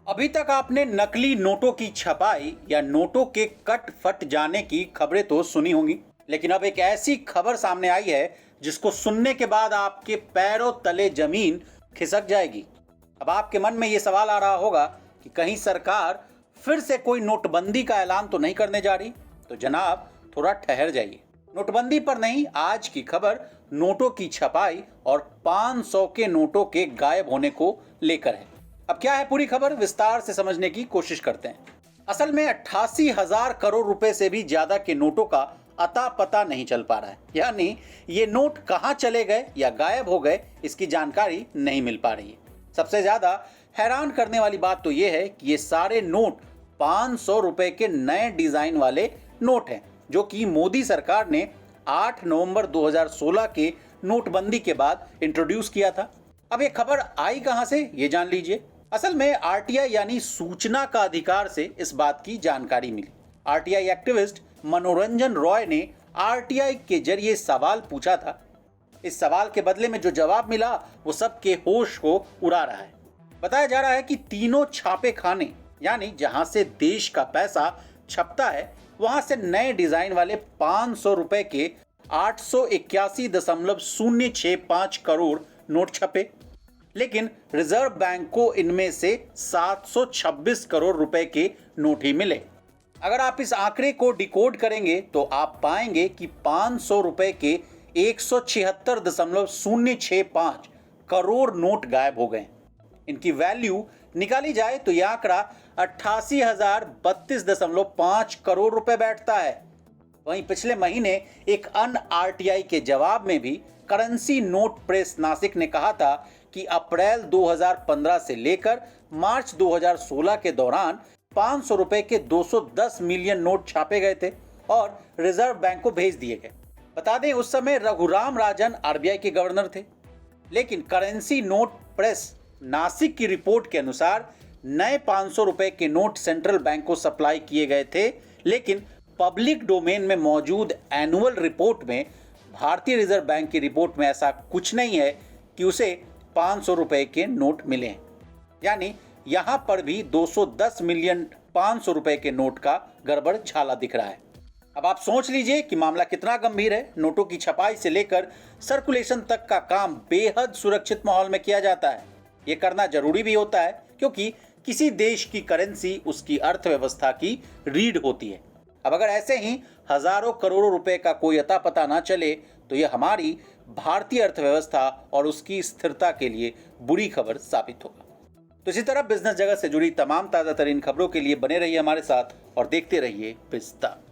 अभी तक आपने नकली नोटों की छपाई या नोटों के कट फट जाने की खबरें तो सुनी होंगी, लेकिन अब एक ऐसी खबर सामने आई है जिसको सुनने के बाद आपके पैरों तले जमीन खिसक जाएगी। अब आपके मन में यह सवाल आ रहा होगा कि कहीं सरकार फिर से कोई नोटबंदी का ऐलान तो नहीं करने जा रही? तो जनाब, थोड़ा ठहर जाइए। नोटबंदी पर नहीं, आज की खबर नोटों की छपाई और 500 के नोटों के गायब होने को लेकर है। अब क्या है पूरी खबर, विस्तार से समझने की कोशिश करते हैं। असल में 88,000 करोड़ रुपए से भी ज्यादा के नोटों का अता पता नहीं चल पा रहा है, यानी ये नोट कहां चले गए या गायब हो गए, इसकी जानकारी नहीं मिल पा रही है। सबसे ज्यादा हैरान करने वाली बात तो यह है कि ये सारे नोट 500 रुपए के नए डिजाइन वाले नोट हैं, जो कि मोदी सरकार ने 8 नवंबर 2016 के नोटबंदी के बाद इंट्रोड्यूस किया था। अब ये खबर आई कहां से, ये जान लीजिए। असल में आरटीआई यानी सूचना का अधिकार से इस बात की जानकारी मिली। आरटीआई एक्टिविस्ट मनोरंजन रॉय ने आरटीआई के जरिए सवाल पूछा था। इस सवाल के बदले में जो जवाब मिला वो सबके होश को उड़ा रहा है। बताया जा रहा है कि तीनों छापे खाने, यानी जहां से देश का पैसा छपता है, वहां से नए डिजाइन वाले 500 रुपए के 881.065 करोड़ नोट छपे, लेकिन रिजर्व बैंक को इनमें से 726 करोड़ रुपए के नोट ही मिले। अगर आप इस आंकड़े को डिकोड करेंगे तो आप पाएंगे कि 500 रुपए के 176.065 करोड़ नोट गायब हो गए। इनकी वैल्यू निकाली जाए तो यह आंकड़ा 88,032.5 करोड़ रुपए बैठता है। वहीं पिछले महीने एक अन्य आरटीआई के जवाब में भी करेंसी नोट प्रेस नासिक ने कहा था कि अप्रैल 2015 से लेकर मार्च 2016 के दौरान 500 रुपए के 210 मिलियन नोट छापे गए थे और रिजर्व बैंक को भेज दिए गए। बता दें, उस समय रघुराम राजन आरबीआई के गवर्नर थे। लेकिन करेंसी नोट प्रेस नासिक की रिपोर्ट के अनुसार नए 500 रुपए के नोट सेंट्रल बैंक को सप्लाई किए गए थे, लेकिन पब्लिक डोमेन में मौजूद एनुअल रिपोर्ट में भारतीय रिजर्व बैंक की रिपोर्ट में ऐसा कुछ नहीं है कि उसे 500 रुपए के नोट मिले। यानी यहां पर भी 210 मिलियन 500 रुपए के नोट का गड़बड़ झाला दिख रहा है। अब आप सोच लीजिए कि मामला कितना गंभीर है। नोटों की छपाई से लेकर सर्कुलेशन तक का काम बेहद सुरक्षित माहौल में किया जाता है। यह करना जरूरी भी होता है, क्योंकि किसी देश की करेंसी उसकी अर्थव्यवस्था की रीढ़ होती है। अब अगर ऐसे ही हजारों करोड़ों रुपए का कोई अता पता ना चले तो यह हमारी भारतीय अर्थव्यवस्था और उसकी स्थिरता के लिए बुरी खबर साबित होगा। तो इसी तरह बिजनेस जगत से जुड़ी तमाम ताजा तरीन खबरों के लिए बने रहिए हमारे साथ और देखते रहिए विस्तार।